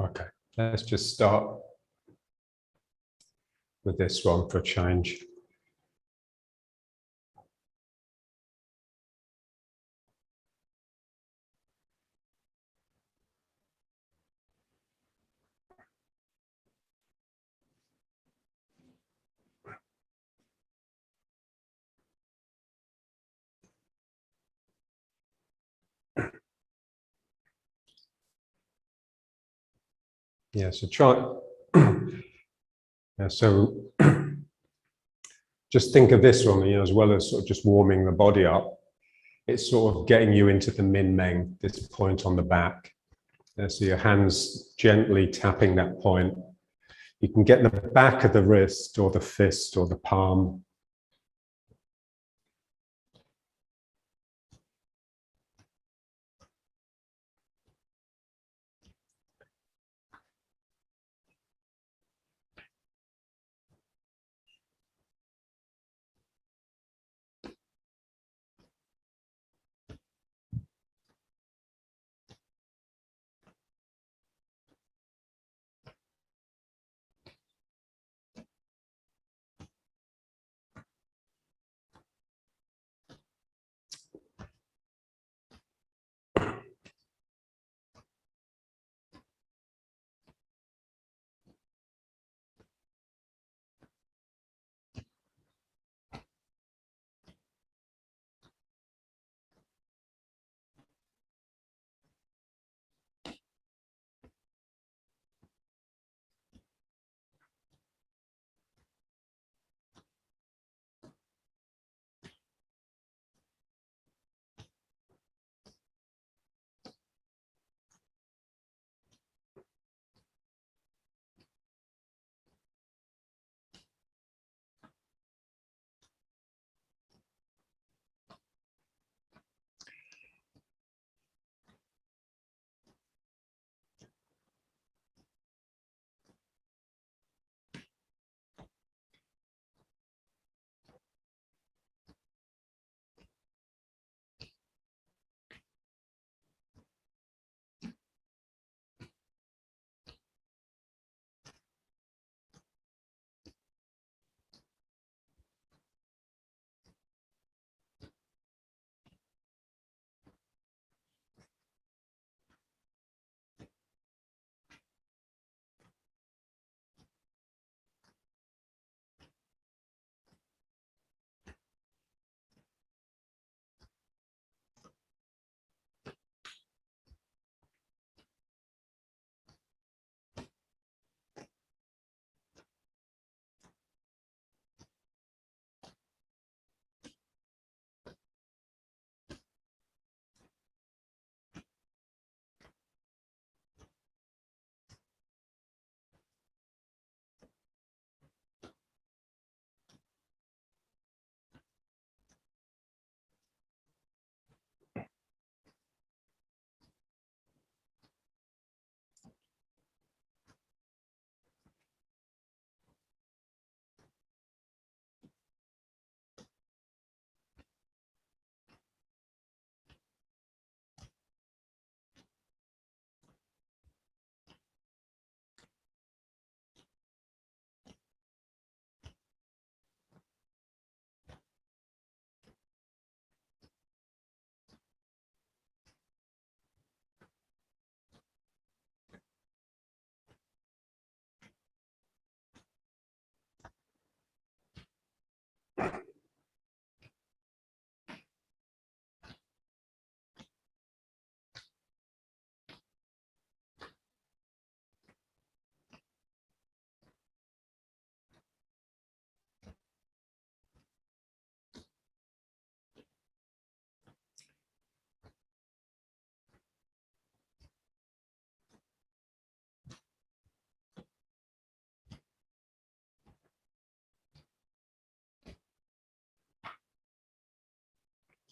Okay, let's just start with this one for a change. Yeah, so try. Yeah, so just think of this one, as well as sort of just warming the body up, it's sort of getting you into the min meng, this point on the back. So your hands gently tapping that point. You can get the back of the wrist or the fist or the palm.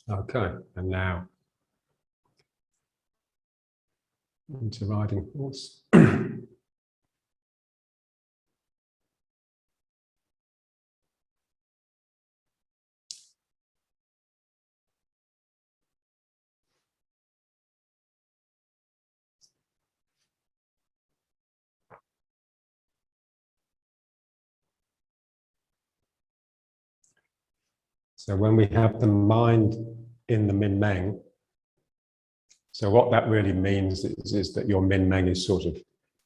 Okay, and now into riding horse. So when we have the mind in the Min Meng, so what that really means is that your Min Meng is sort of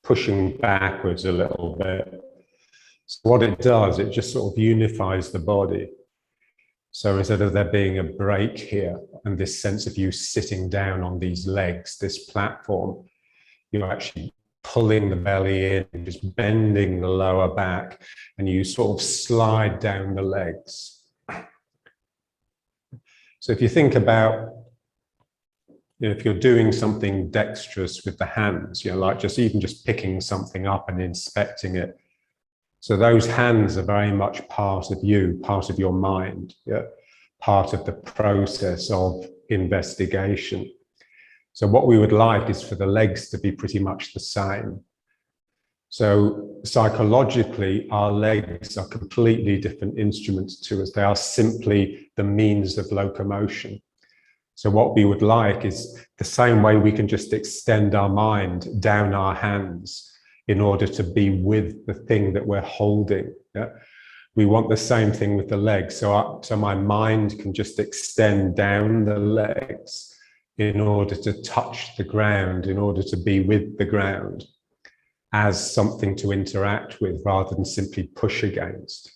pushing backwards a little bit. So what it does, it just sort of unifies the body. So instead of there being a break here and this sense of you sitting down on these legs, this platform, you're actually pulling the belly in, just bending the lower back, and you sort of slide down the legs. So if you think about, if you're doing something dexterous with the hands, like even just picking something up and inspecting it. So those hands are very much part of you, part of your mind, part of the process of investigation. So what we would like is for the legs to be pretty much the same. So psychologically, our legs are completely different instruments to us. They are simply the means of locomotion. So what we would like is the same way we can just extend our mind down our hands in order to be with the thing that we're holding. We want the same thing with the legs. So my mind can just extend down the legs in order to touch the ground, in order to be with the ground as something to interact with rather than simply push against.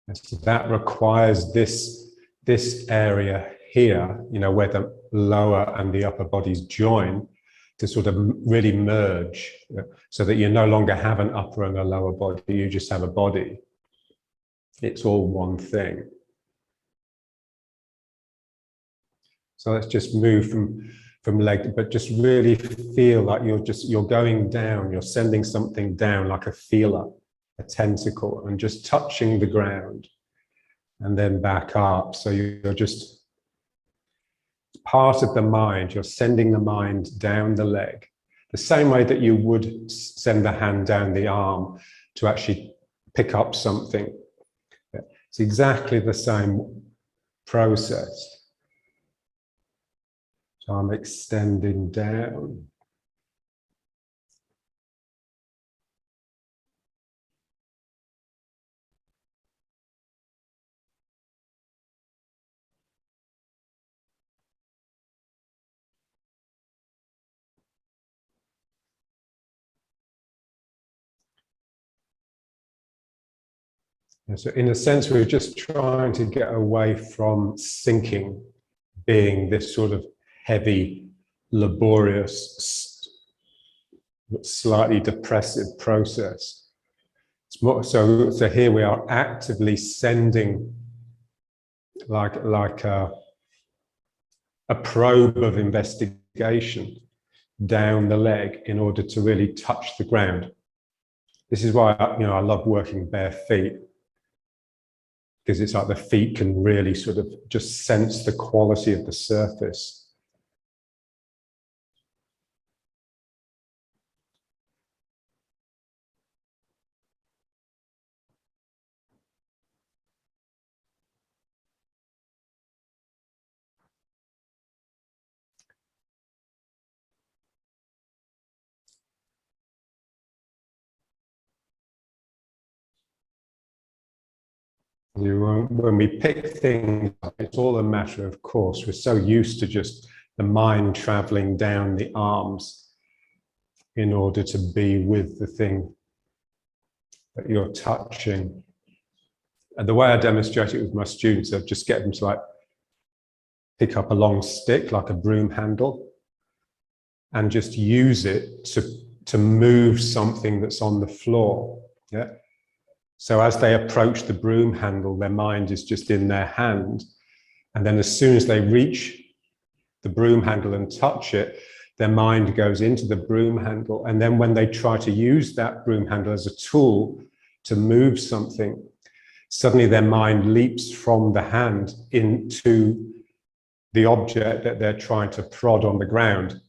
And so that requires this area here, where the lower and the upper bodies join, to sort of really merge, so that you no longer have an upper and a lower body, you just have a body. It's all one thing. So let's just move from leg, but just really feel like you're going down, you're sending something down like a feeler, a tentacle, and just touching the ground and then back up. So you're just part of the mind, you're sending the mind down the leg, the same way that you would send the hand down the arm to actually pick up something. It's exactly the same process. So I'm extending down. And so in a sense, we're just trying to get away from sinking being this sort of heavy, laborious, slightly depressive process. It's more, so here we are actively sending like a probe of investigation down the leg in order to really touch the ground. This is why I love working bare feet, because it's like the feet can really sort of just sense the quality of the surface. When we pick things up, it's all a matter of course. We're so used to just the mind traveling down the arms in order to be with the thing that you're touching. And the way I demonstrate it with my students, I just get them to like pick up a long stick, like a broom handle, and just use it to move something that's on the floor. Yeah. So as they approach the broom handle, their mind is just in their hand. And then as soon as they reach the broom handle and touch it, their mind goes into the broom handle. And then when they try to use that broom handle as a tool to move something, suddenly their mind leaps from the hand into the object that they're trying to prod on the ground.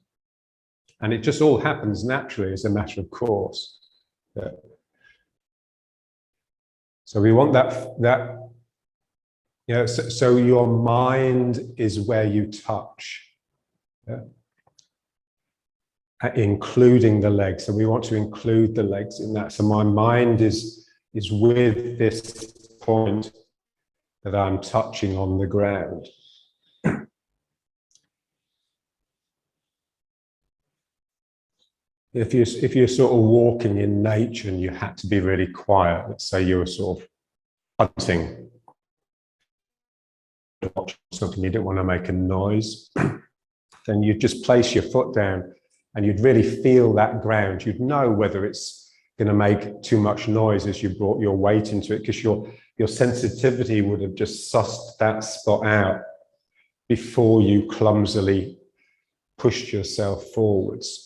And it just all happens naturally as a matter of course. Yeah. So we want that so your mind is where you touch, yeah? Including the legs. So we want to include the legs in that. So my mind is with this point that I'm touching on the ground. If you're sort of walking in nature and you had to be really quiet, let's say you were sort of hunting, something you didn't want to make a noise, then you'd just place your foot down and you'd really feel that ground. You'd know whether it's going to make too much noise as you brought your weight into it, because your sensitivity would have just sussed that spot out before you clumsily pushed yourself forwards.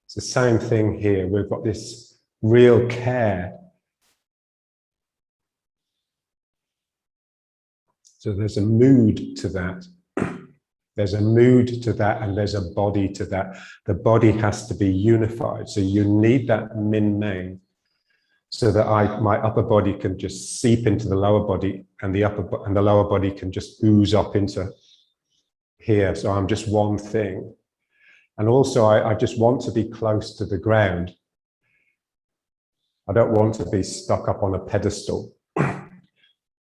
It's the same thing here. We've got this real care. So there's a mood to that. There's a mood to that, and there's a body to that. The body has to be unified. So you need that min meng, so that my upper body can just seep into the lower body, and the lower body can just ooze up into here. So I'm just one thing. And also I just want to be close to the ground. I don't want to be stuck up on a pedestal.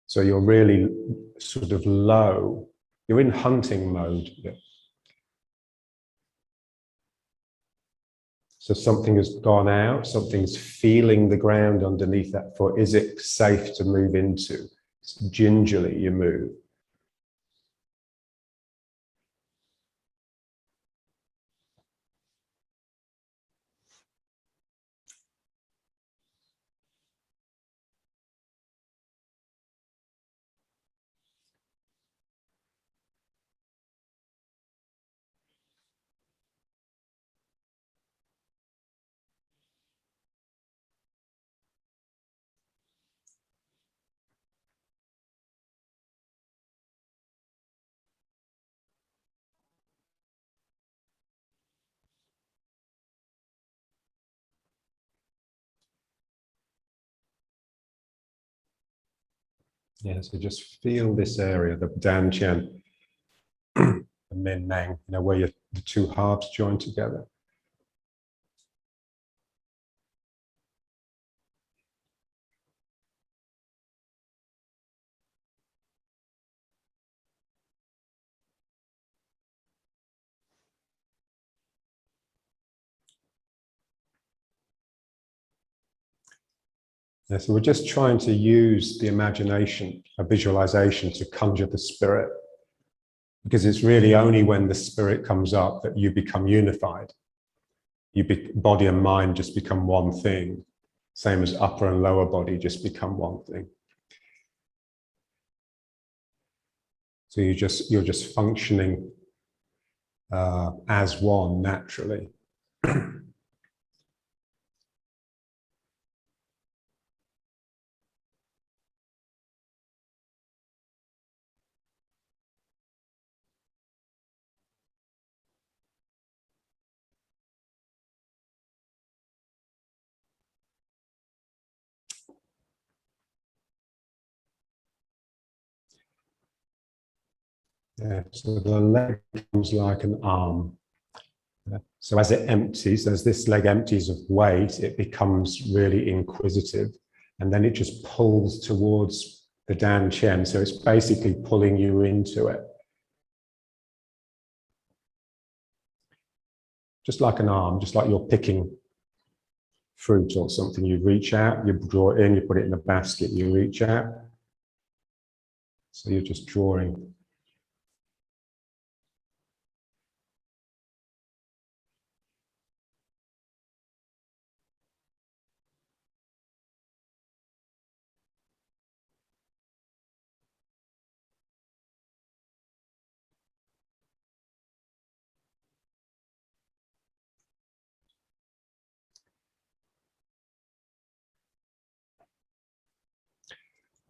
So you're really sort of low. You're in hunting mode. Yeah. So something has gone out, something's feeling the ground underneath that foot. Is it safe to move into? So gingerly you move. Yeah, so just feel this area, the Dan Chen, the Min Meng, where the two halves join together. Yeah, so we're just trying to use the imagination, a visualization, to conjure the spirit, because it's really only when the spirit comes up that you become unified. Body and mind just become one thing, same as upper and lower body just become one thing. So you're just functioning as one naturally. Yeah, so the leg becomes like an arm. Yeah. So as it empties, as this leg empties of weight, it becomes really inquisitive, and then it just pulls towards the Dan Chen. So it's basically pulling you into it. Just like an arm, just like you're picking fruit or something. You reach out, you draw it in, you put it in a basket, you reach out. So you're just drawing.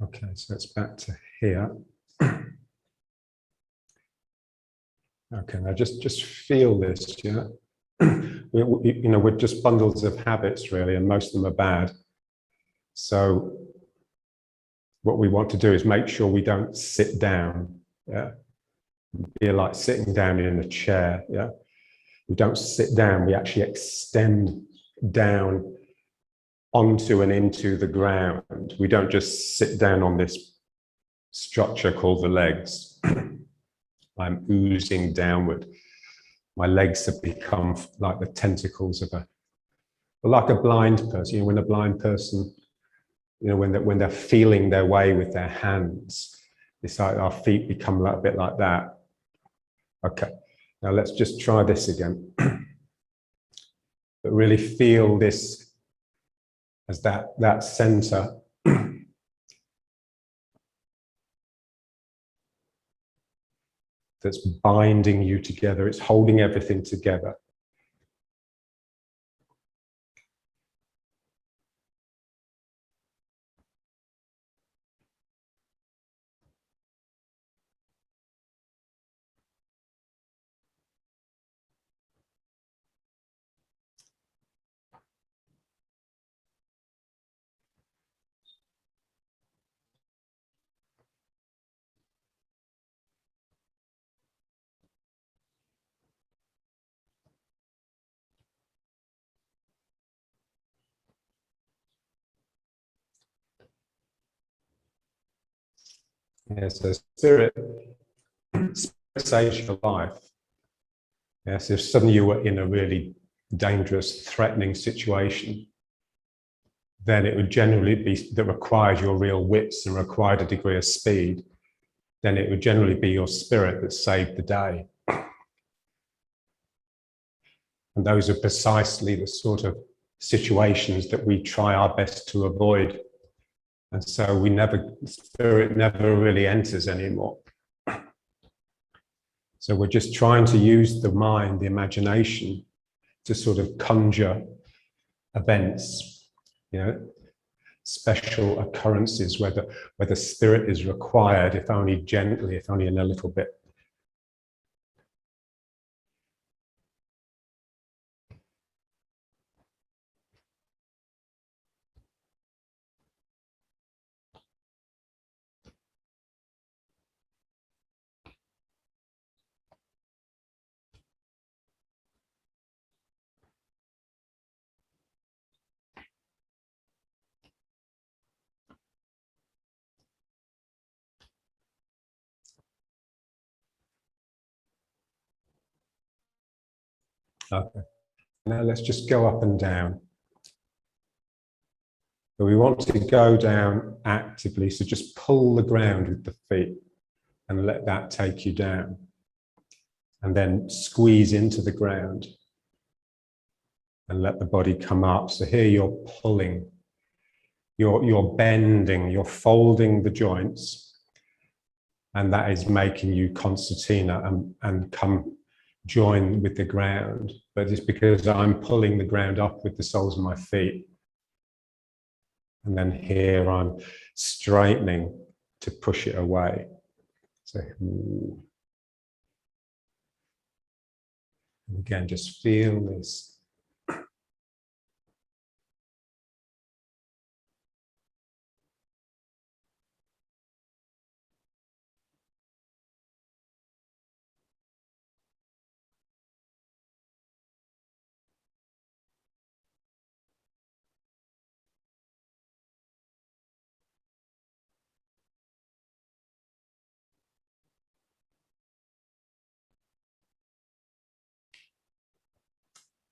Okay, so it's back to here. Okay, now just feel this, yeah. We're just bundles of habits, really, and most of them are bad. So what we want to do is make sure we don't sit down. Yeah, be like sitting down in a chair. Yeah, we don't sit down. We actually extend down onto and into the ground. We don't just sit down on this structure called the legs. I'm oozing downward. My legs have become like the tentacles of like a blind person. You know, when a blind person, you know, when they're feeling their way with their hands, it's like our feet become a bit like that. Okay, now let's just try this again. But really feel this as that center. That's binding you together. It's holding everything together. Yeah, so spirit saves your life. Yes, if suddenly you were in a really dangerous, threatening situation, then it would generally be that required your real wits and required a degree of speed. Then it would generally be your spirit that saved the day. And those are precisely the sort of situations that we try our best to avoid. And so spirit never really enters anymore. So we're just trying to use the mind, the imagination, to sort of conjure events, you know, special occurrences where the spirit is required, if only gently, if only in a little bit. Okay. Now let's just go up and down. So we want to go down actively, so just pull the ground with the feet and let that take you down. And then squeeze into the ground and let the body come up. So here you're pulling, you're bending, you're folding the joints, and that is making you concertina and come join with the ground. But it's because I'm pulling the ground up with the soles of my feet. And then here I'm straightening to push it away. So again, just feel this.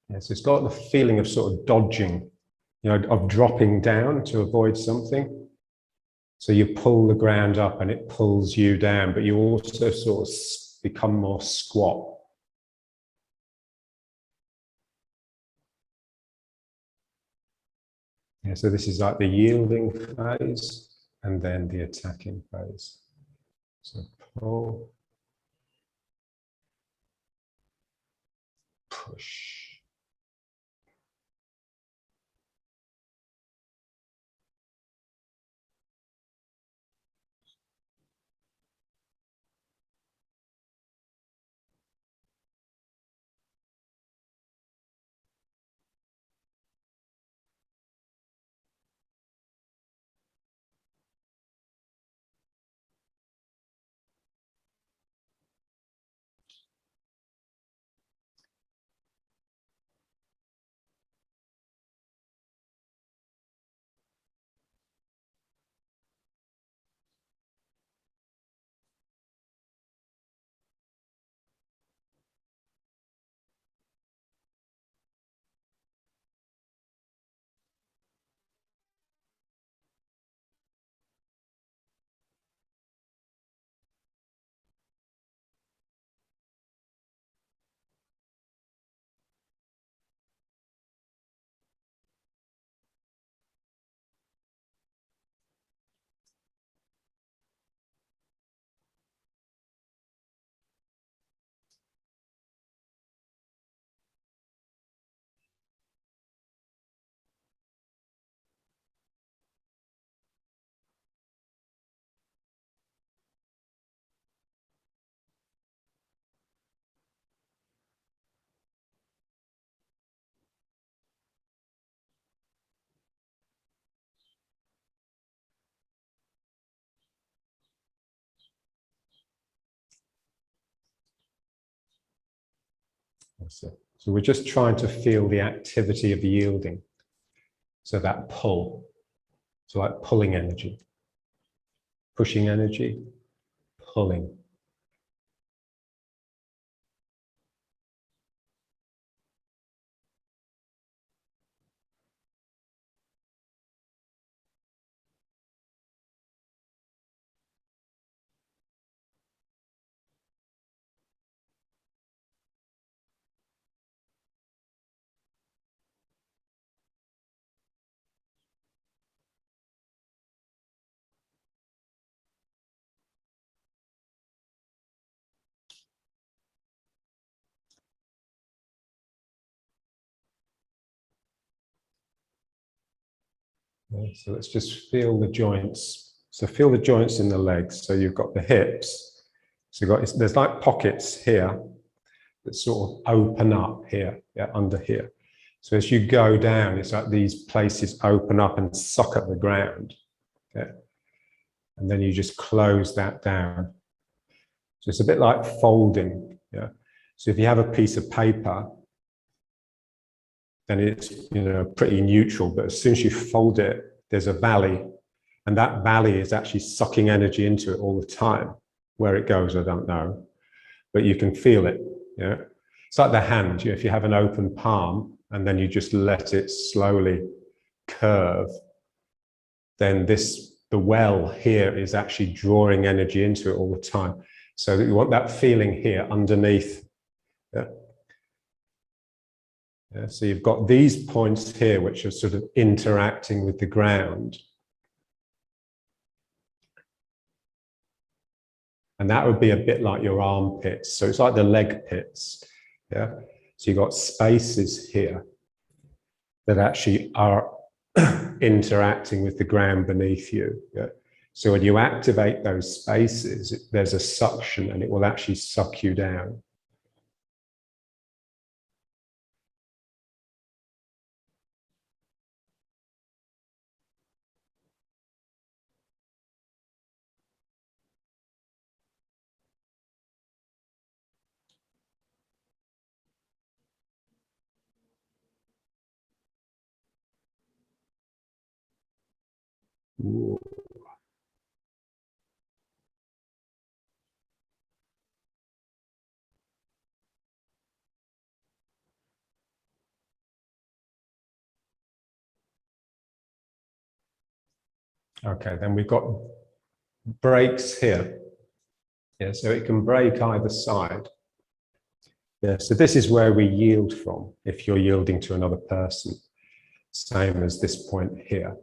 Yes, it's got the feeling of sort of dodging, you know, of dropping down to avoid something. So you pull the ground up and it pulls you down, but you also sort of become more squat. Yeah, so this is like the yielding phase and then the attacking phase. So pull, push. So we're just trying to feel the activity of yielding. So that pull, so like pulling energy, pushing energy, pulling. So let's just feel the joints. So feel the joints in the legs. So you've got the hips. So you've got, there's like pockets here that sort of open up here, yeah, under here. So as you go down, it's like these places open up and suck at the ground. Okay? And then you just close that down. So it's a bit like folding. Yeah. So if you have a piece of paper, then it's, you know, pretty neutral. But as soon as you fold it, there's a valley, and that valley is actually sucking energy into it all the time. Where it goes, I don't know, but you can feel it. Yeah, it's like the hand. You know, if you have an open palm and then you just let it slowly curve, then the well here is actually drawing energy into it all the time. So that you want that feeling here underneath. Yeah. Yeah, so you've got these points here which are sort of interacting with the ground. And that would be a bit like your armpits. So it's like the leg pits. Yeah. So you've got spaces here that actually are interacting with the ground beneath you. Yeah. So when you activate those spaces, there's a suction and it will actually suck you down. Ooh. Okay, then we've got breaks here. Yeah, so it can break either side. Yeah, so this is where we yield from if you're yielding to another person. Same as this point here.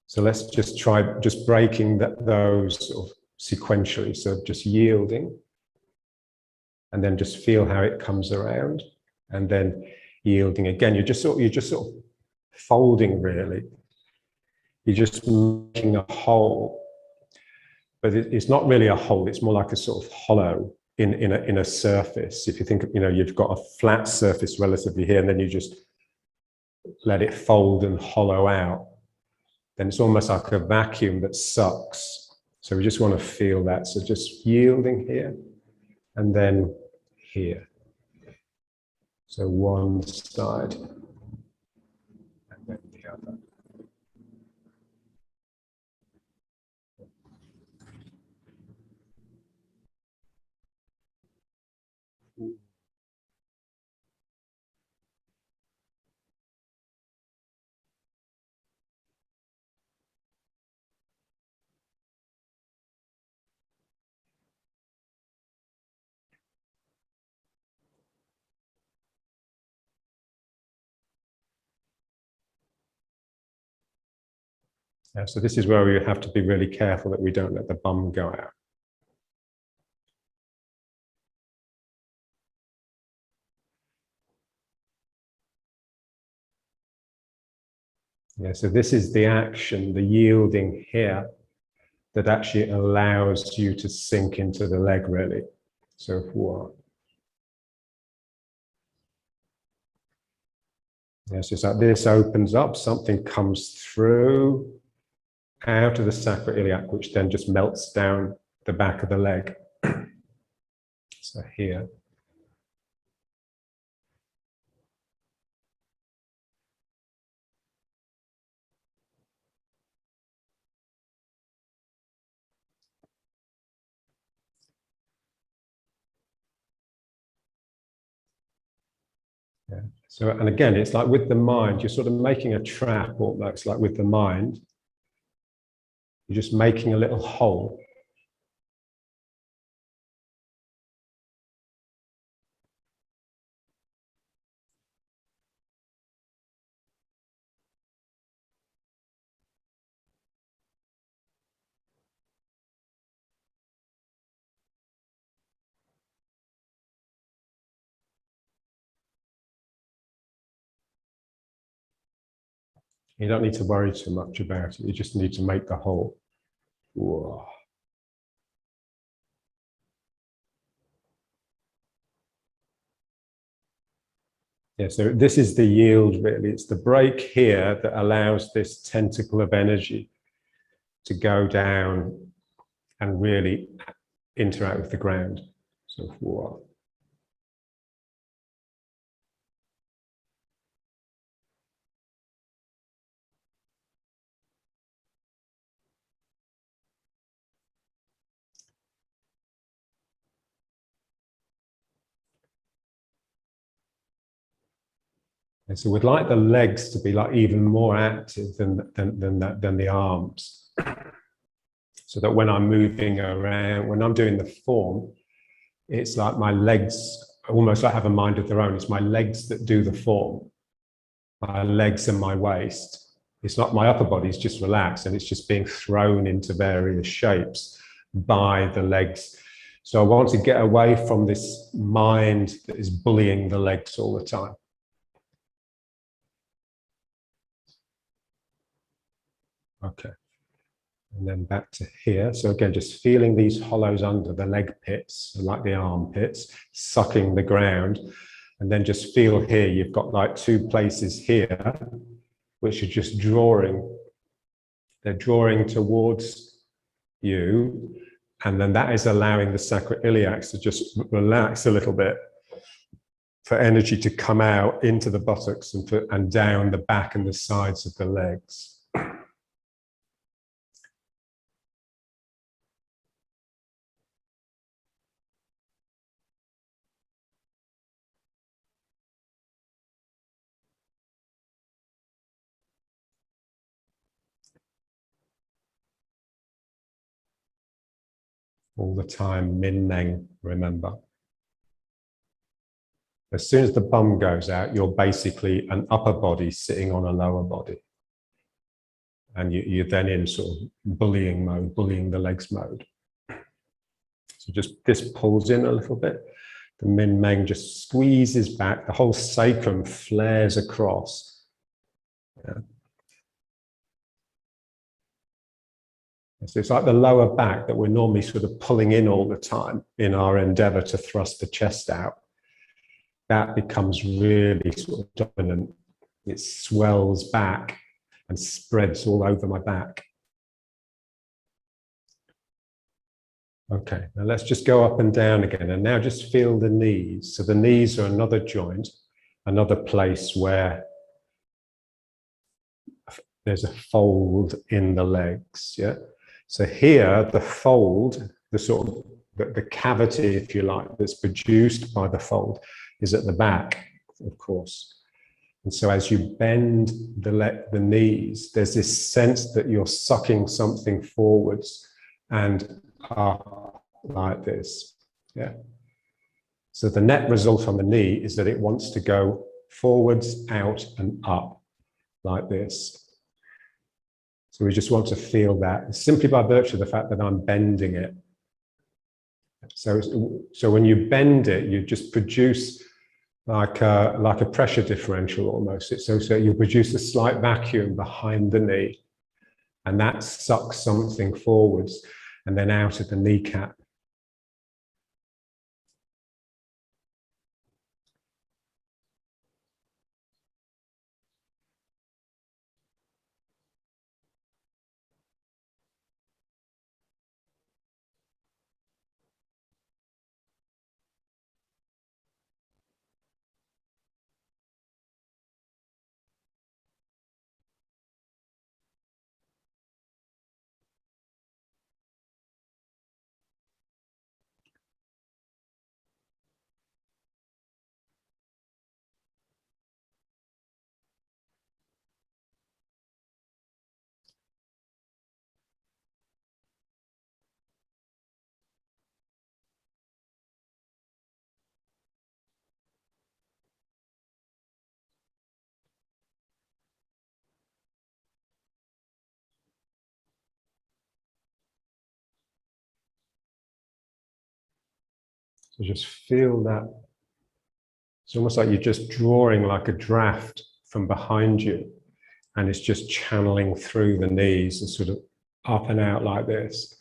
So let's just try just breaking those sort of sequentially. So just yielding, and then just feel how it comes around, and then yielding again. You're just sort of folding really. You're just making a hole, but it's not really a hole. It's more like a sort of hollow in a surface. If you think, you know, you've got a flat surface relatively here, and then you just let it fold and hollow out. Then it's almost like a vacuum that sucks. So we just want to feel that. So just yielding here, and then here. So one side, and then the other. Yeah, so this is where we have to be really careful that we don't let the bum go out. Yeah, so this is the action, the yielding here, that actually allows you to sink into the leg really. So what? Yes, it's like this opens up, something comes through out of the sacroiliac, which then just melts down the back of the leg. So here. So, and again, it's like with the mind, you're sort of making a trap almost, like with the mind. You're just making a little hole. You don't need to worry too much about it. You just need to make the hole. Whoa. Yeah, so this is the yield, really. It's the break here that allows this tentacle of energy to go down and really interact with the ground. So, whoa. And so we'd like the legs to be like even more active than the arms. So that when I'm moving around, when I'm doing the form, it's like my legs almost like have a mind of their own. It's my legs that do the form, my legs and my waist. It's not my upper body's just relaxed and it's just being thrown into various shapes by the legs. So I want to get away from this mind that is bullying the legs all the time. Okay. And then back to here. So again, just feeling these hollows under the leg pits, like the armpits, sucking the ground. And then just feel here, you've got like two places here, which are just drawing. They're drawing towards you. And then that is allowing the sacroiliacs to just relax a little bit for energy to come out into the buttocks and down the back and the sides of the legs. All the time, Min Meng, remember. As soon as the bum goes out, you're basically an upper body sitting on a lower body. And you're then in sort of bullying mode, bullying the legs mode. So just this pulls in a little bit. The Min Meng just squeezes back. The whole sacrum flares across. Yeah. So it's like the lower back that we're normally sort of pulling in all the time in our endeavor to thrust the chest out. That becomes really sort of dominant. It swells back and spreads all over my back. Okay, now let's just go up and down again. And now just feel the knees. So the knees are another joint, another place where there's a fold in the legs. Yeah. So here, the fold, the sort of the cavity, if you like, that's produced by the fold is at the back, of course. And so as you bend the knees, there's this sense that you're sucking something forwards and up like this. Yeah. So the net result on the knee is that it wants to go forwards, out, and up like this. So we just want to feel that simply by virtue of the fact that I'm bending it. So when you bend it, you just produce like a pressure differential almost. So you produce a slight vacuum behind the knee, and that sucks something forwards and then out of the kneecap. So just feel that. It's almost like you're just drawing like a draft from behind you, and it's just channeling through the knees and sort of up and out like this.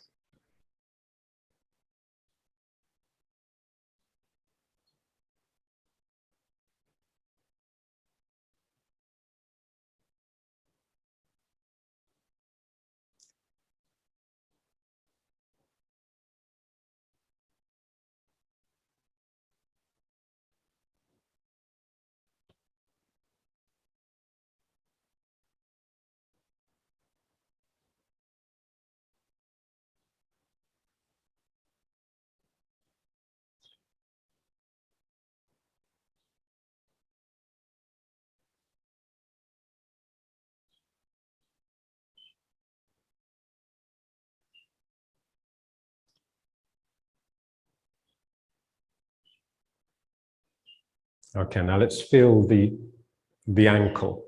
Okay, now let's feel the ankle.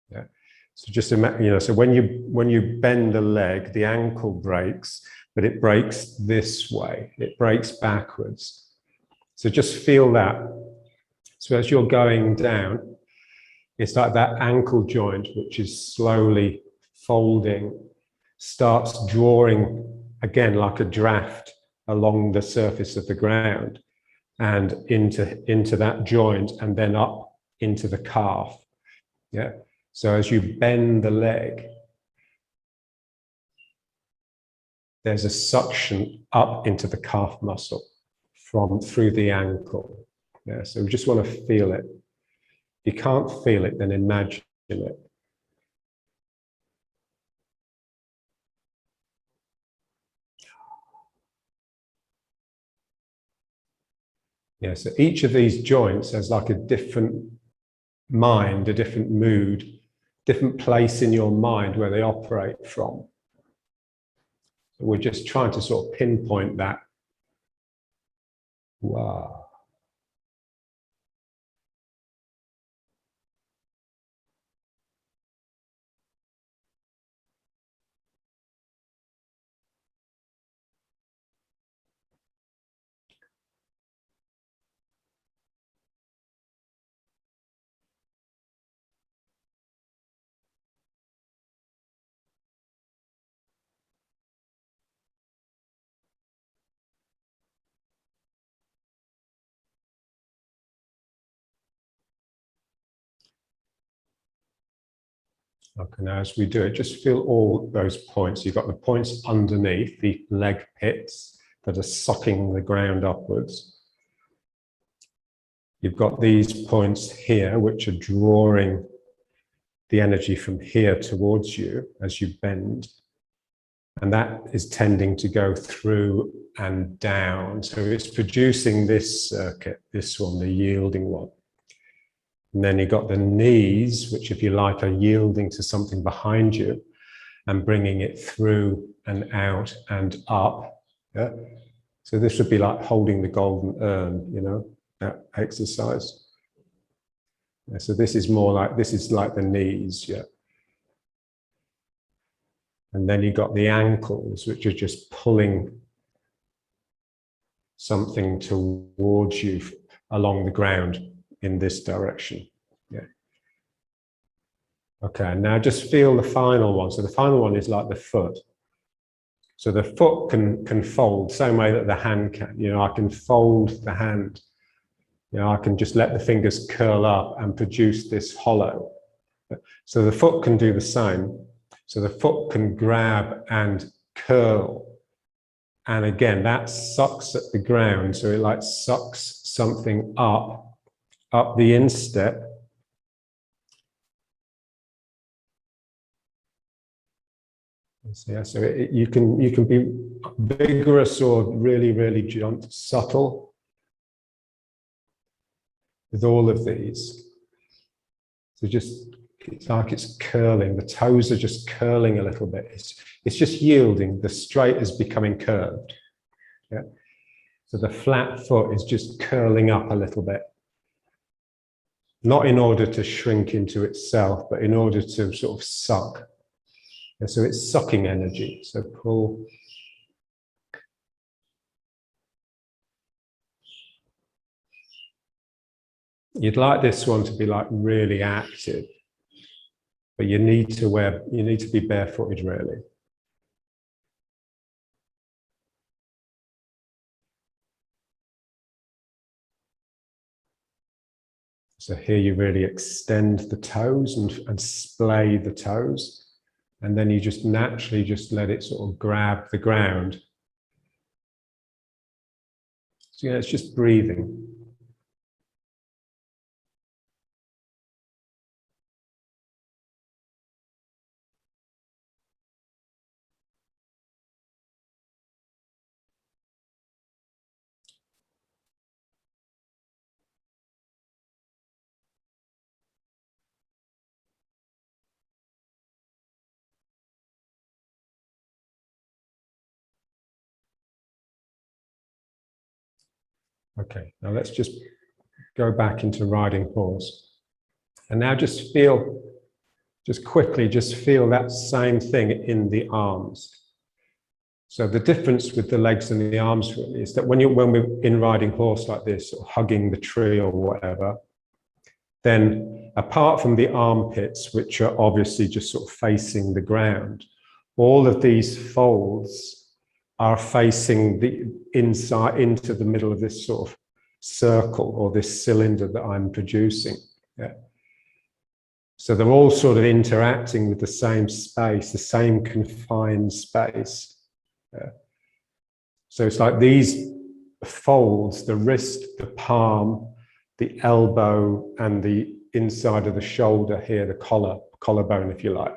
Yeah. So just imagine, so when you bend the leg, the ankle breaks, but it breaks this way. It breaks backwards. So just feel that. So as you're going down, it's like that ankle joint, which is slowly folding, starts drawing again like a draft along the surface of the ground and into that joint and then up into the calf. Yeah. So as you bend the leg, there's a suction up into the calf muscle through the ankle. Yeah. So we just want to feel it. If you can't feel it, then imagine it. Yeah, so each of these joints has like a different mind, a different mood, different place in your mind where they operate from. So we're just trying to sort of pinpoint that. Wow. Okay, now as we do it, just feel all those points. You've got the points underneath the leg pits that are sucking the ground upwards. You've got these points here, which are drawing the energy from here towards you as you bend. And that is tending to go through and down. So it's producing this circuit, this one, the yielding one. And then you've got the knees, which, if you like, are yielding to something behind you and bringing it through and out and up. Yeah? So this would be like holding the golden urn, that exercise. Yeah, so this is more like, this is like the knees, yeah. And then you've got the ankles, which are just pulling something towards you along the ground in this direction. Yeah. Okay, now just feel the final one. So the final one is like the foot. So the foot can fold, same way that the hand can. I can fold the hand. I can just let the fingers curl up and produce this hollow. So the foot can do the same. So the foot can grab and curl. And again, that sucks at the ground. So it like sucks something up the instep. So you can be vigorous or really, really subtle with all of these. So it's like it's curling. The toes are just curling a little bit. It's just yielding. The straight is becoming curved. Yeah. So the flat foot is just curling up a little bit. Not in order to shrink into itself, but in order to sort of suck. And so it's sucking energy. So pull. You'd like this one to be like really active, but you need to be barefooted really. So here you really extend the toes and splay the toes. And then you just naturally just let it sort of grab the ground. So yeah, it's just breathing. Okay, now let's just go back into riding horse. And now just quickly feel that same thing in the arms. So the difference with the legs and the arms really is that when we're in riding horse like this, or hugging the tree or whatever, then apart from the armpits, which are obviously just sort of facing the ground, all of these folds are facing the inside into the middle of this sort of circle or this cylinder that I'm producing. Yeah. So they're all sort of interacting with the same space, the same confined space. Yeah. So it's like these folds, the wrist, the palm, the elbow, and the inside of the shoulder here, the collarbone, if you like.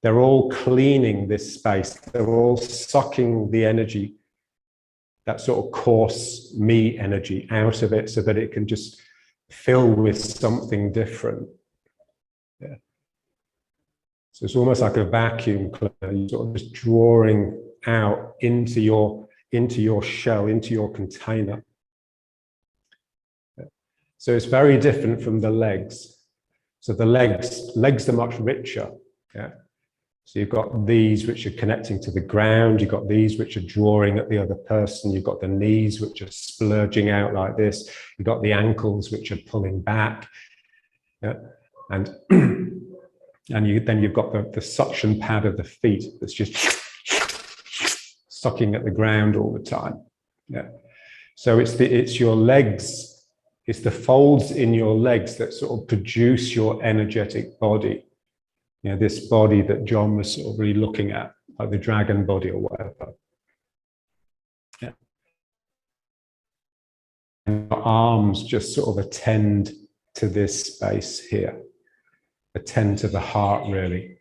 They're all cleaning this space. They're all sucking the energy, that sort of coarse me energy, out of it so that it can just fill with something different. Yeah. So it's almost like a vacuum cleaner. You're sort of just drawing out into your shell, into your container. Yeah. So it's very different from the legs. So the legs are much richer. Yeah. So you've got these which are connecting to the ground, you've got these which are drawing at the other person, you've got the knees which are splurging out like this, you've got the ankles which are pulling back, yeah? And then you've got the suction pad of the feet that's just sucking at the ground all the time. Yeah. So it's your legs, it's the folds in your legs that sort of produce your energetic body. You know, this body that John was sort of really looking at, like the dragon body or whatever. Yeah. And your arms just sort of attend to this space here, attend to the heart really.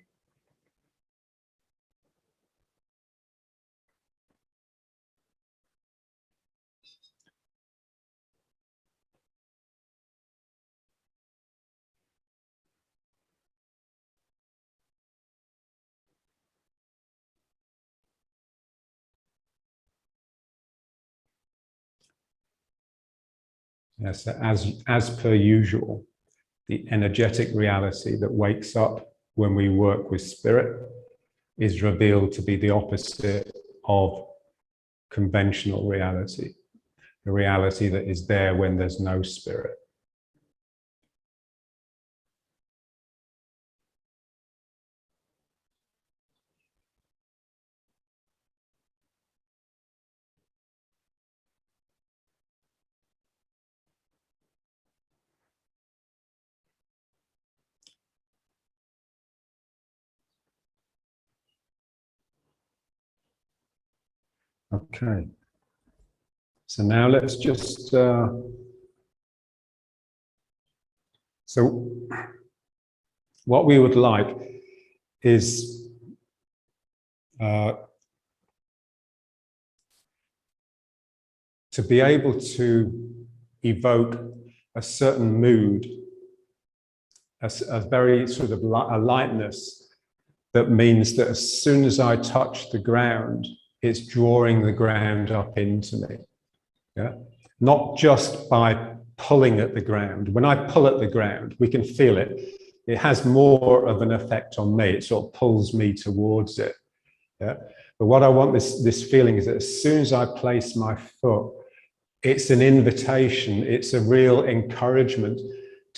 Yes, as per usual, the energetic reality that wakes up when we work with spirit is revealed to be the opposite of conventional reality, the reality that is there when there's no spirit. Okay. So now let's just, so what we would like is to be able to evoke a certain mood, a very sort of a lightness that means that as soon as I touch the ground, it's drawing the ground up into me. Yeah? Not just by pulling at the ground. When I pull at the ground, we can feel it. It has more of an effect on me. It sort of pulls me towards it. Yeah? But what I want this feeling is that as soon as I place my foot, it's an invitation. It's a real encouragement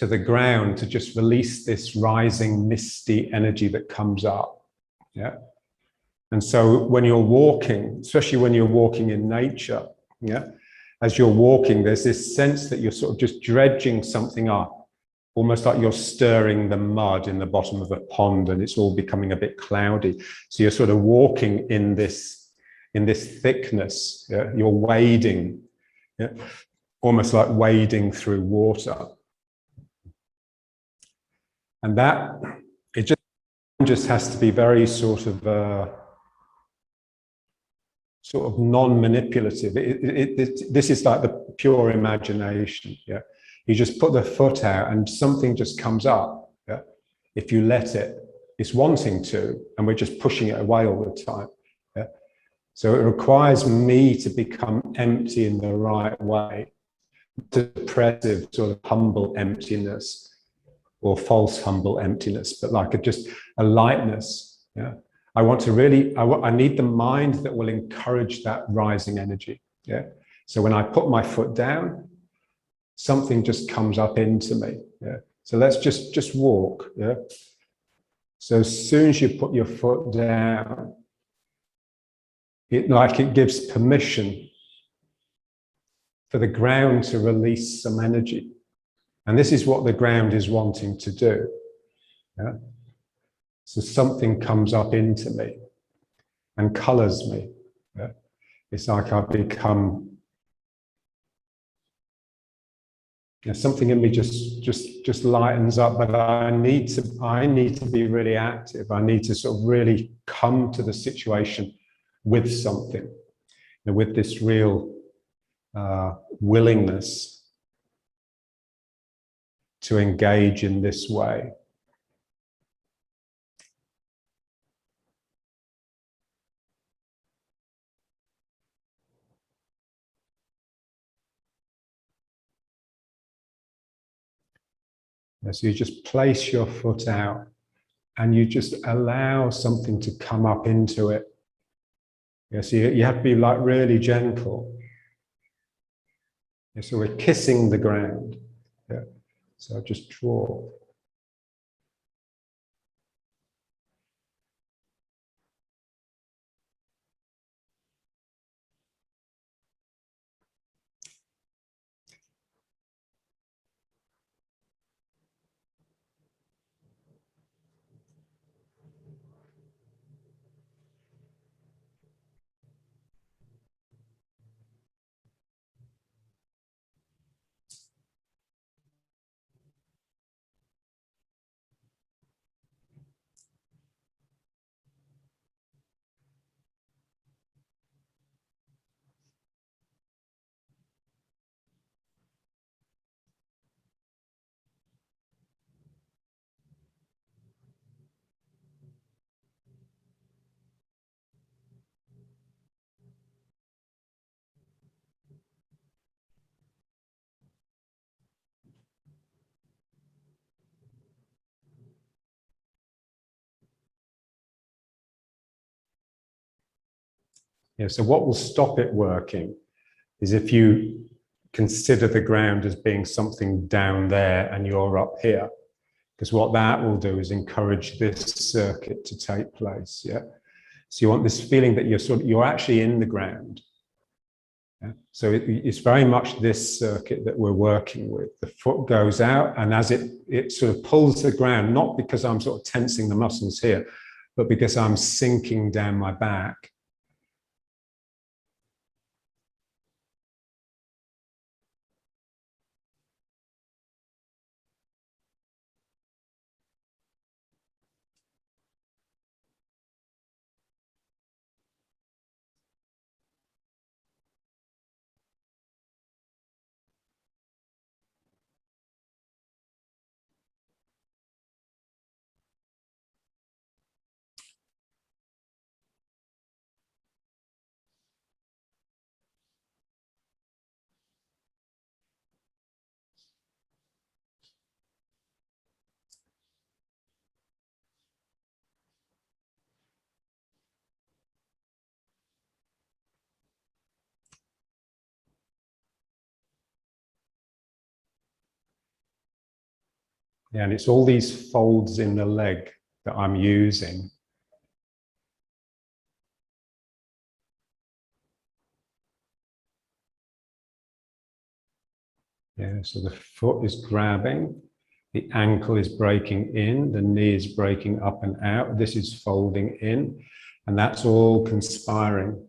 to the ground to just release this rising misty energy that comes up. Yeah. And so when you're walking, especially when you're walking in nature, yeah, as you're walking, there's this sense that you're sort of just dredging something up, almost like you're stirring the mud in the bottom of a pond and it's all becoming a bit cloudy. So you're sort of walking in this thickness. Yeah? You're wading, yeah? Almost like wading through water. And that, it just has to be very sort of non-manipulative. This is like the pure imagination. Yeah, you just put the foot out and something just comes up. Yeah, if you let it, it's wanting to, and we're just pushing it away all the time. Yeah, so it requires me to become empty in the right way, depressive sort of humble emptiness or false humble emptiness, but like just a lightness. Yeah. I want to really, I need the mind that will encourage that rising energy. Yeah. So when I put my foot down, something just comes up into me. Yeah. So let's just walk. Yeah. So as soon as you put your foot down, it gives permission for the ground to release some energy. And this is what the ground is wanting to do. Yeah. So something comes up into me and colors me. Yeah. It's like I've become, something in me just lightens up, but I need to be really active. I need to sort of really come to the situation with something, with this real willingness to engage in this way. So you just place your foot out and you just allow something to come up into it. Yeah, so you have to be like really gentle. Yeah, so we're kissing the ground. Yeah. So just draw. Yeah, so what will stop it working is if you consider the ground as being something down there and you're up here. Because what that will do is encourage this circuit to take place. Yeah. So you want this feeling that you're actually in the ground. Yeah? So it's very much this circuit that we're working with. The foot goes out, and as it sort of pulls the ground, not because I'm sort of tensing the muscles here, but because I'm sinking down my back. Yeah, and it's all these folds in the leg that I'm using. Yeah, so the foot is grabbing, the ankle is breaking in, the knee is breaking up and out, this is folding in, and that's all conspiring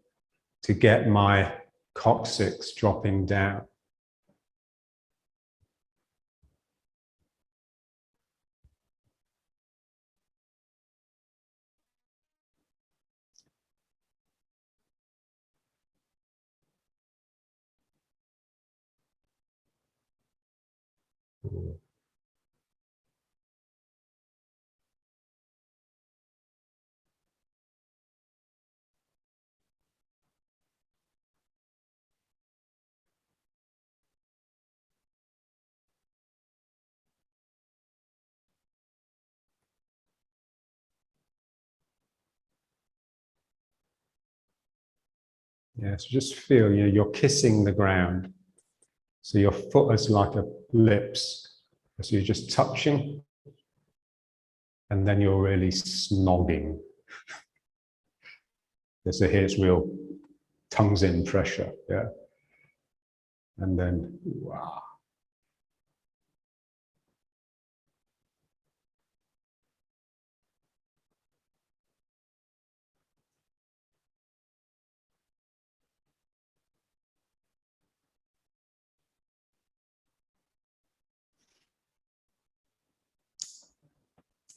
to get my coccyx dropping down. Yeah, so just feel, you're kissing the ground. So your foot is like a lips. So you're just touching, and then you're really snogging. So here's real tongues in pressure, yeah. And then, wow.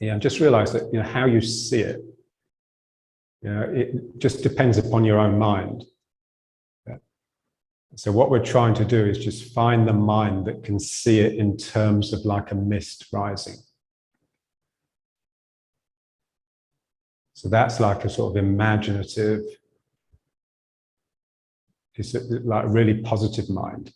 Yeah, and just realize that, how you see it, it just depends upon your own mind. Yeah. So what we're trying to do is just find the mind that can see it in terms of like a mist rising. So that's like a sort of imaginative, it's like a really positive mind.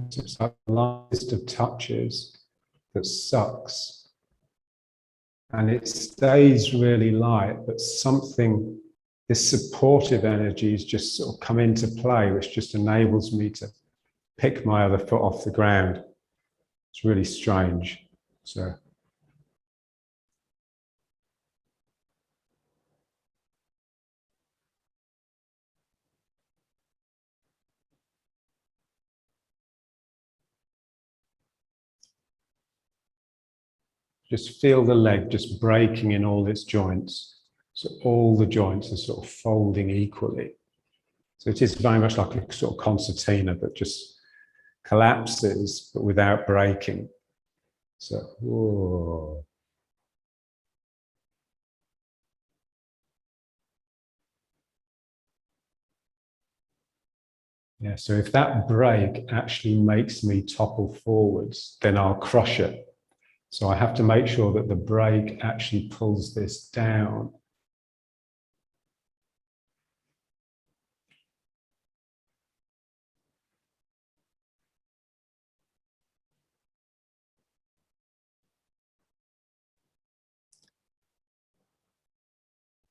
So it's like a list of touches that sucks. And it stays really light, but something, this supportive energy has just sort of come into play, which just enables me to pick my other foot off the ground. It's really strange. So just feel the leg just breaking in all its joints. So all the joints are sort of folding equally. So it is very much like a sort of concertina that just collapses, but without breaking. So, whoa. Yeah, so if that break actually makes me topple forwards, then I'll crush it. So I have to make sure that the break actually pulls this down.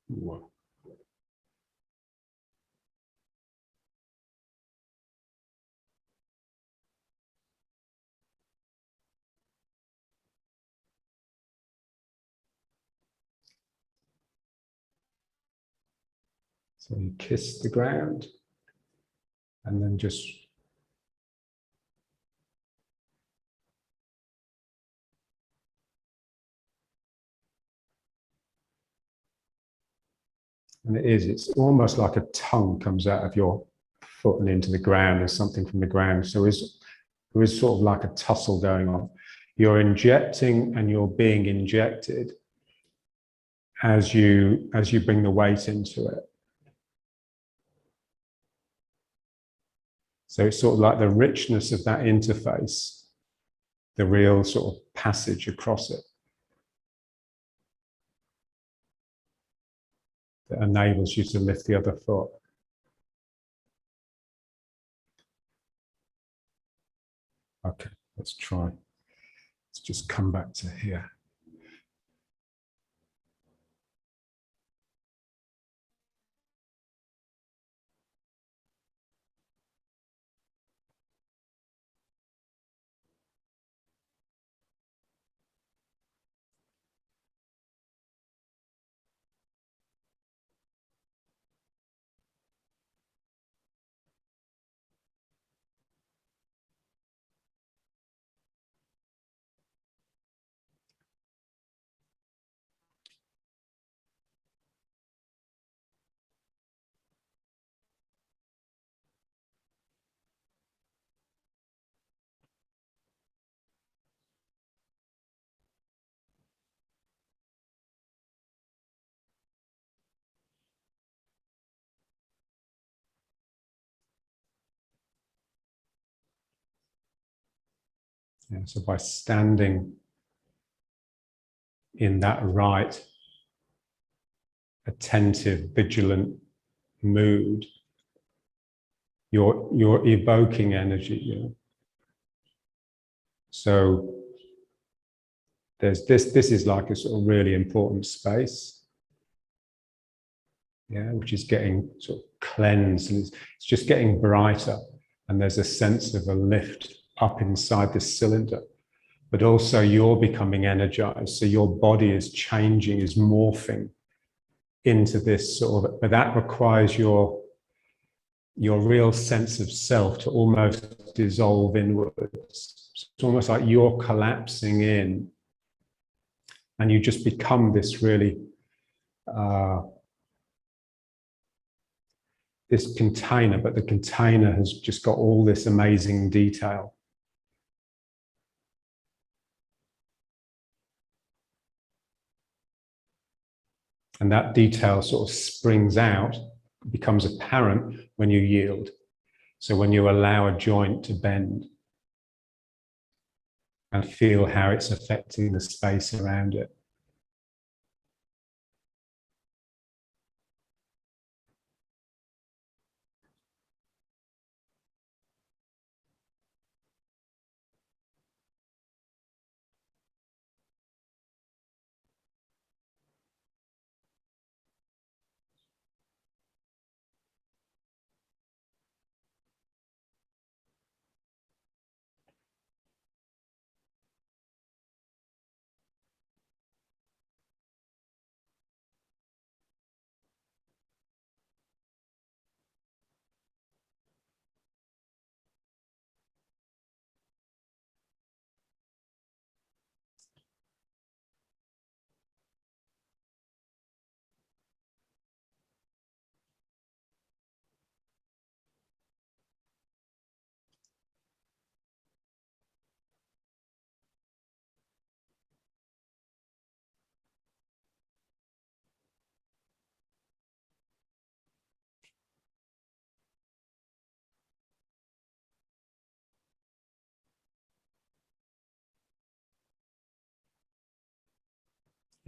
Whoa. So you kiss the ground and then just and it's almost like a tongue comes out of your foot and into the ground. There's something from the ground. So there is sort of like a tussle going on. You're injecting and you're being injected as you bring the weight into it. So it's sort of like the richness of that interface, the real sort of passage across it, that enables you to lift the other foot. Okay, let's try. Let's just come back to here. Yeah, so by standing in that right, attentive, vigilant mood, you're evoking energy. You know? So there's this is like a sort of really important space, yeah, which is getting sort of cleansed, and it's just getting brighter, and there's a sense of a lift up inside this cylinder, but also you're becoming energized, so your body is changing, is morphing into this sort of, but that requires your real sense of self to almost dissolve inwards. It's almost like you're collapsing in, and you just become this really this container, but the container has just got all this amazing detail. And that detail sort of springs out, becomes apparent when you yield. So when you allow a joint to bend and feel how it's affecting the space around it.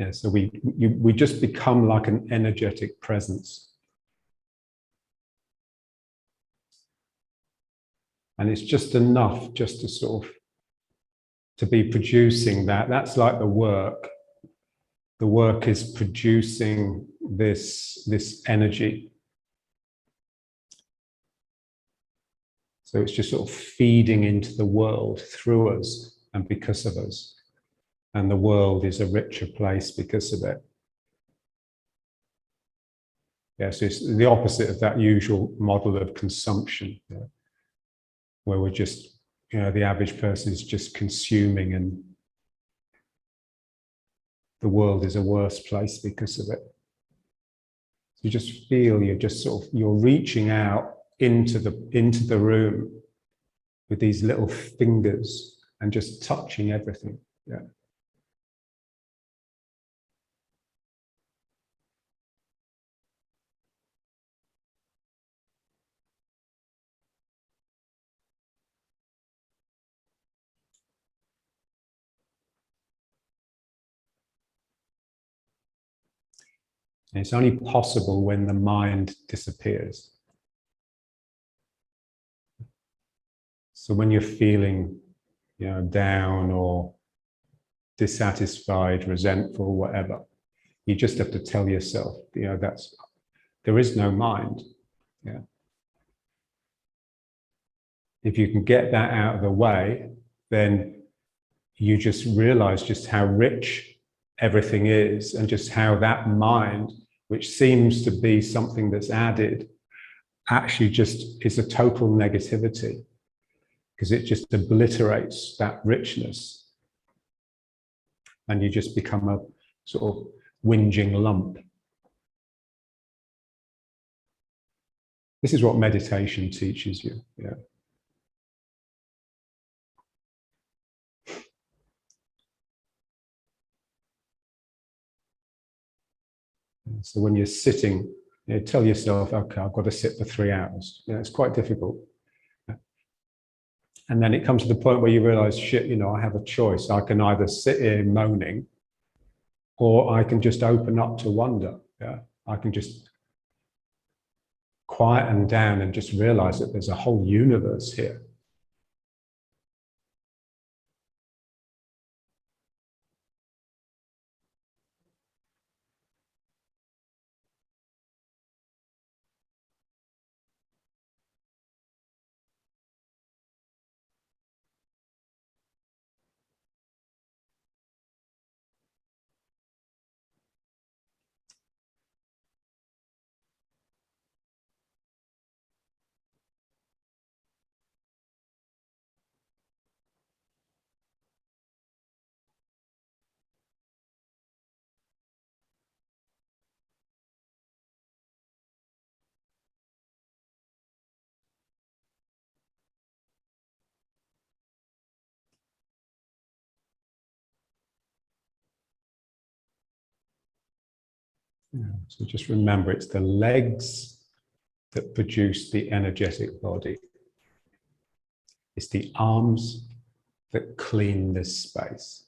Yeah, so we just become like an energetic presence. And it's just enough just to sort of, to be producing that. That's like the work. The work is producing this energy. So it's just sort of feeding into the world through us and because of us. And the world is a richer place because of it. Yeah, so it's the opposite of that usual model of consumption, yeah, where we're just, you know, the average person is just consuming, and the world is a worse place because of it. So you just feel you're just sort of, you're reaching out into the room with these little fingers and just touching everything. Yeah. And it's only possible when the mind disappears. So when you're feeling, down or dissatisfied, resentful, whatever, you just have to tell yourself, there is no mind. Yeah. If you can get that out of the way, then you just realize just how rich everything is, and just how that mind, which seems to be something that's added, actually just is a total negativity, because it just obliterates that richness, and you just become a sort of whinging lump. This is what meditation teaches you. Yeah. So when you're sitting, tell yourself, okay, I've got to sit for 3 hours. It's quite difficult. And then it comes to the point where you realize, shit, I have a choice. I can either sit here moaning, or I can just open up to wonder. Yeah, I can just quieten down and just realize that there's a whole universe here. Yeah. So just remember, it's the legs that produce the energetic body. It's the arms that clean this space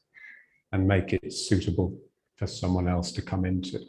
and make it suitable for someone else to come into.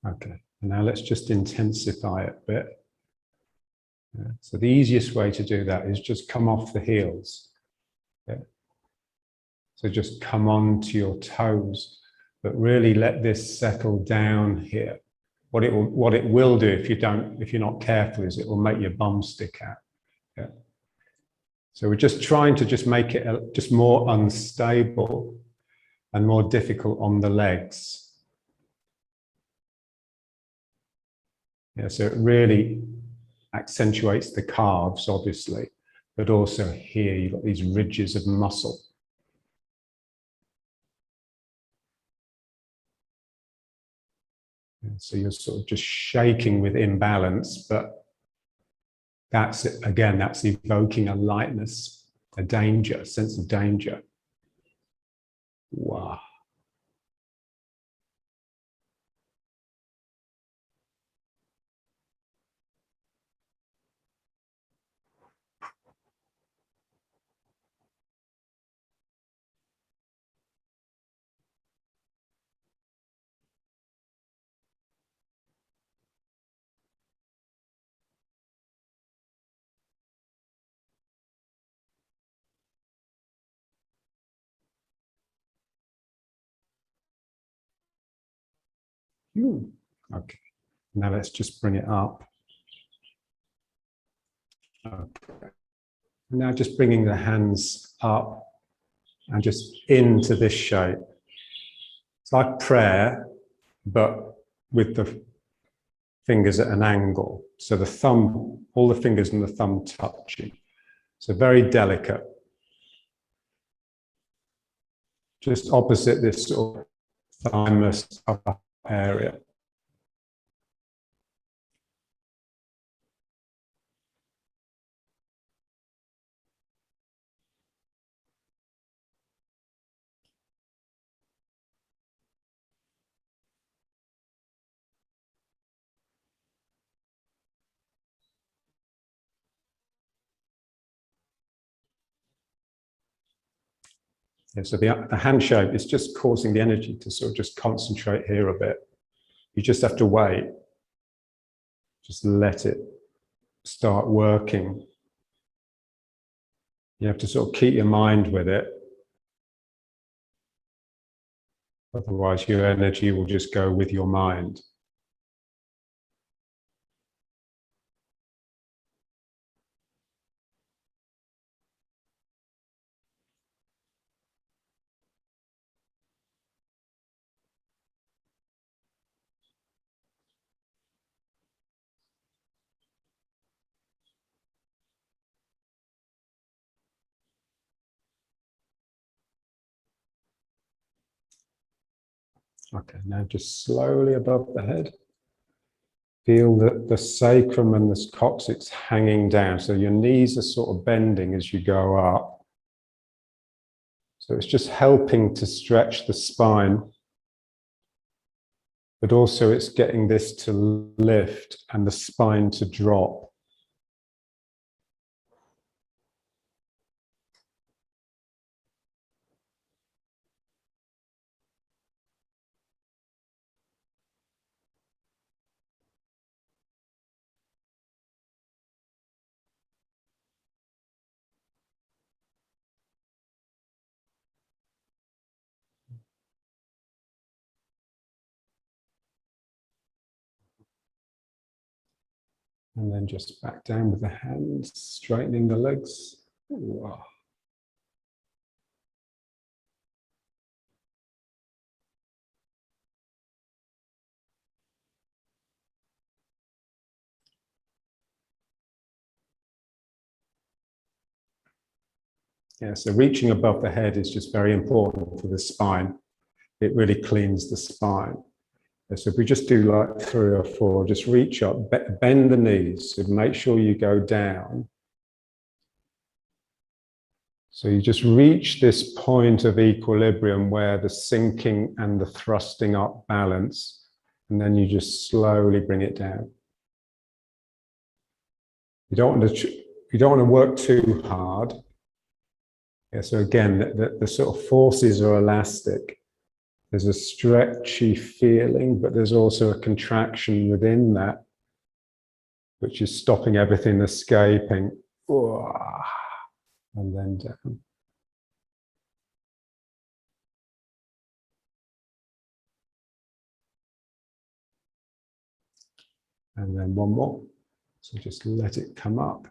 Okay, now let's just intensify it a bit. Yeah. So the easiest way to do that is just come off the heels. Yeah. So just come on to your toes, but really let this settle down here. What it will do if you're not careful is it will make your bum stick out. Yeah. So we're just trying to just make it just more unstable and more difficult on the legs. Yeah, so it really accentuates the calves, obviously, but also here you've got these ridges of muscle. Yeah, so you're sort of just shaking with imbalance, but that's it. Again, that's evoking a lightness, a danger, a sense of danger. Wow. Okay, now let's just bring it up. Okay. Now just bringing the hands up and just into this shape. It's like prayer, but with the fingers at an angle. So the thumb, all the fingers and the thumb touching. So very delicate. Just opposite this sort of thymus upper area. Yeah, so the hand shape is just causing the energy to sort of just concentrate here a bit. You just have to wait. Just let it start working. You have to sort of keep your mind with it. Otherwise, your energy will just go with your mind. Okay, now just slowly above the head. Feel that the sacrum and the coccyx hanging down. So your knees are sort of bending as you go up. So it's just helping to stretch the spine, but also it's getting this to lift and the spine to drop. And then just back down with the hands, straightening the legs. Ooh. Yeah, so reaching above the head is just very important for the spine. It really cleans the spine. So if we just do like 3 or 4, just reach up, bend the knees, so make sure you go down. So you just reach this point of equilibrium where the sinking and the thrusting up balance, and then you just slowly bring it down. You don't want to work too hard. Yeah, so again, the sort of forces are elastic. There's a stretchy feeling, but there's also a contraction within that, which is stopping everything escaping. And then down. And then one more. So just let it come up.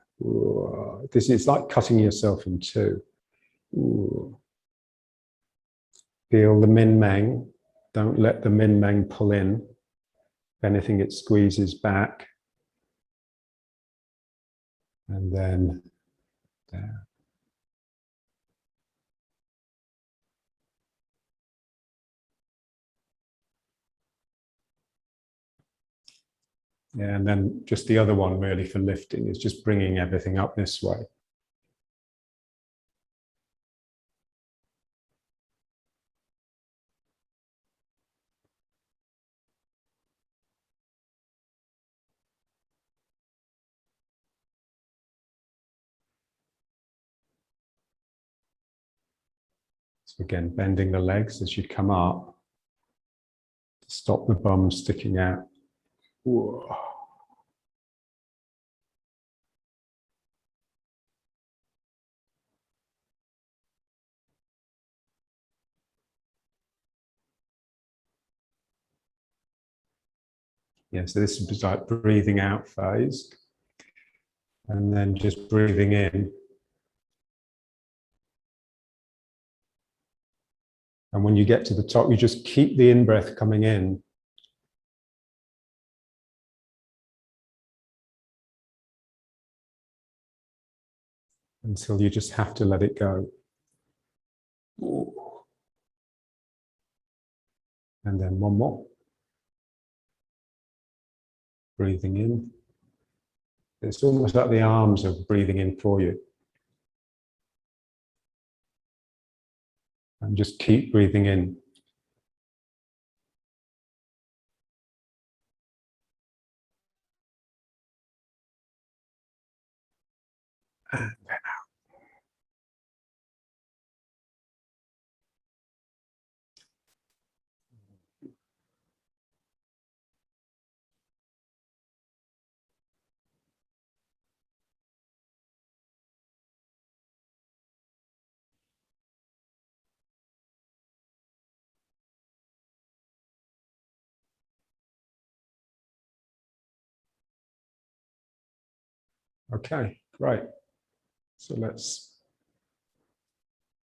This is like cutting yourself in two. Feel the min meng. Don't let the min meng pull in. If anything, it squeezes back. And then down. Yeah, and then just the other one really for lifting is just bringing everything up this way. So again, bending the legs as you come up. Stop the bum sticking out. Whoa. Yeah, so this is like breathing out phase. And then just breathing in. And when you get to the top, you just keep the in-breath coming in. Until you just have to let it go. And then one more. Breathing in. It's almost like the arms are breathing in for you. And just keep breathing in. And then out. Okay, great. So let's